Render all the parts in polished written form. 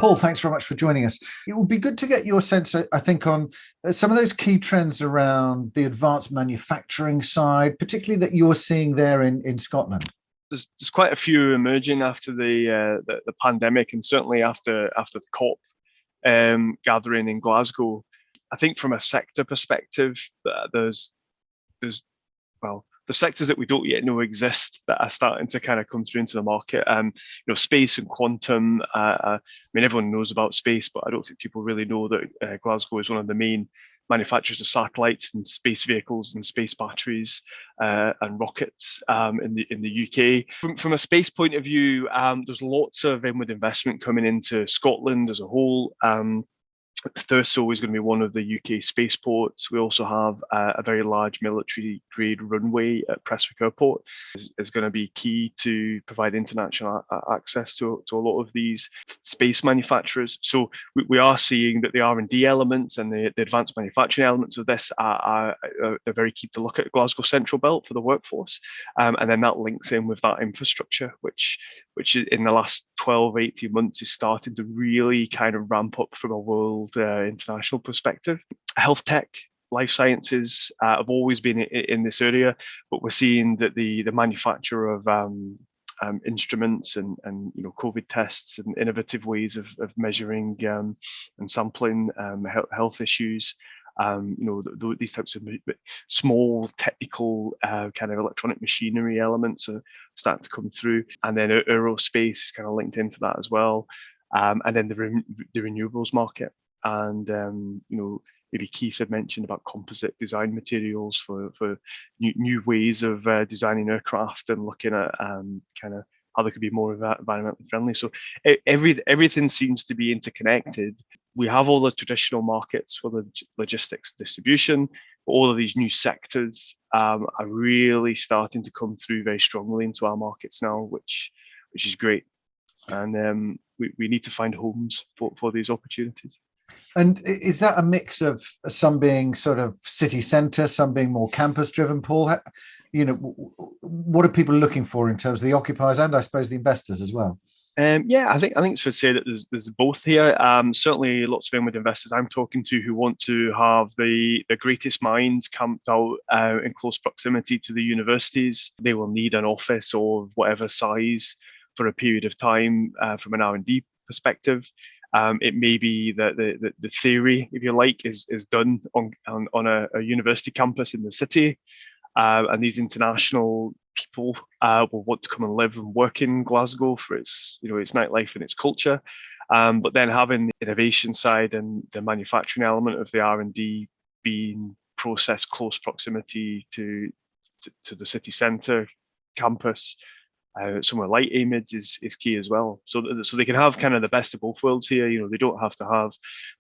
Paul, thanks very much for joining us. It would be good to get your sense, I think, on some of those key trends around the advanced manufacturing side, particularly that you're seeing there in Scotland. There's quite a few emerging after the pandemic, and certainly after the COP gathering in Glasgow. I think from a sector perspective, there's well, the sectors that we don't yet know exist that are starting to kind of come through into the market. Space and quantum. I mean, everyone knows about space, but I don't think people really know that Glasgow is one of the main manufacturers of satellites and space vehicles and space batteries and rockets in the UK. From a space point of view, there's lots of inward investment coming into Scotland as a whole. Thurso is going to be one of the UK spaceports. We also have a very large military-grade runway at Prestwick Airport. Is going to be key to provide international access to a lot of these space manufacturers. So we are seeing that the R&D elements and the advanced manufacturing elements of this are they're very key to look at Glasgow Central Belt for the workforce. And then that links in with that infrastructure, which in the last 12, 18 months is starting to really kind of ramp up from a world international perspective. Health tech, life sciences have always been in this area, but we're seeing that the manufacture of instruments and COVID tests and innovative ways of measuring and sampling health issues. These types of small technical kind of electronic machinery elements are starting to come through, and then aerospace is kind of linked into that as well, and then the renewables market. And maybe Keith had mentioned about composite design materials for new ways of designing aircraft and looking at kind of how they could be more environmentally friendly. So everything seems to be interconnected. We have all the traditional markets for the logistics distribution, but all of these new sectors are really starting to come through very strongly into our markets now, which is great. And we need to find homes for these opportunities. And is that a mix of some being sort of city centre, some being more campus driven, Paul? What are people looking for in terms of the occupiers and I suppose the investors as well? I think it's fair to say that there's both here. Certainly lots of inward investors I'm talking to who want to have the greatest minds camped out in close proximity to the universities. They will need an office of whatever size for a period of time from an R&D perspective. It may be that the theory, if you like, is done on a university campus in the city, and these international people will want to come and live and work in Glasgow for its nightlife and its culture. But then having the innovation side and the manufacturing element of the R&D being processed close proximity to the city centre campus. Somewhere like AMIDS is key as well. So they can have kind of the best of both worlds here. They don't have to have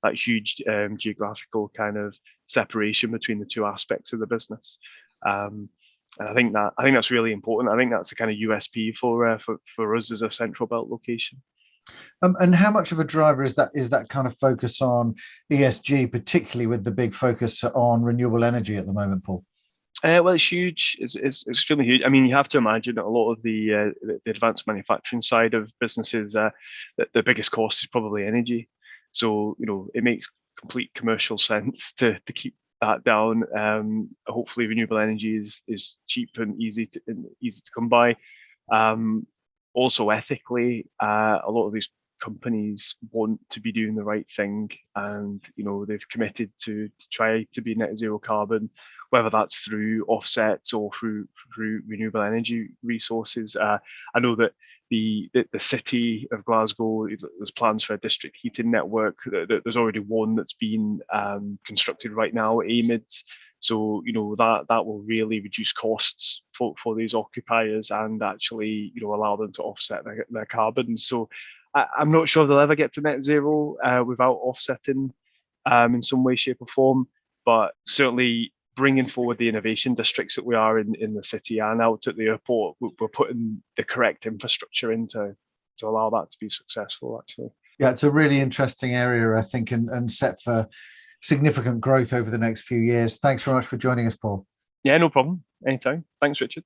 that huge geographical kind of separation between the two aspects of the business. And I think that's really important. I think that's a kind of USP for us as a central belt location. And how much of a driver is that kind of focus on ESG, particularly with the big focus on renewable energy at the moment, Paul? Well, it's huge. It's extremely huge. I mean, you have to imagine that a lot of the advanced manufacturing side of businesses, that the biggest cost is probably energy. So it makes complete commercial sense to keep that down. Hopefully, renewable energy is cheap and easy to come by. Also, ethically, a lot of these companies want to be doing the right thing, and they've committed to try to be net zero carbon, whether that's through offsets or through renewable energy resources. I know that the city of Glasgow, there's plans for a district heating network. There's already one that's been constructed right now at AMIDS. So that will really reduce costs for these occupiers and actually allow them to offset their carbon. So I'm not sure they'll ever get to net zero without offsetting in some way, shape or form, but certainly bringing forward the innovation districts that we are in the city and out at the airport, we're putting the correct infrastructure in to allow that to be successful, actually. Yeah, it's a really interesting area, I think, and set for significant growth over the next few years. Thanks very much for joining us, Paul. Yeah, no problem. Anytime. Thanks, Richard.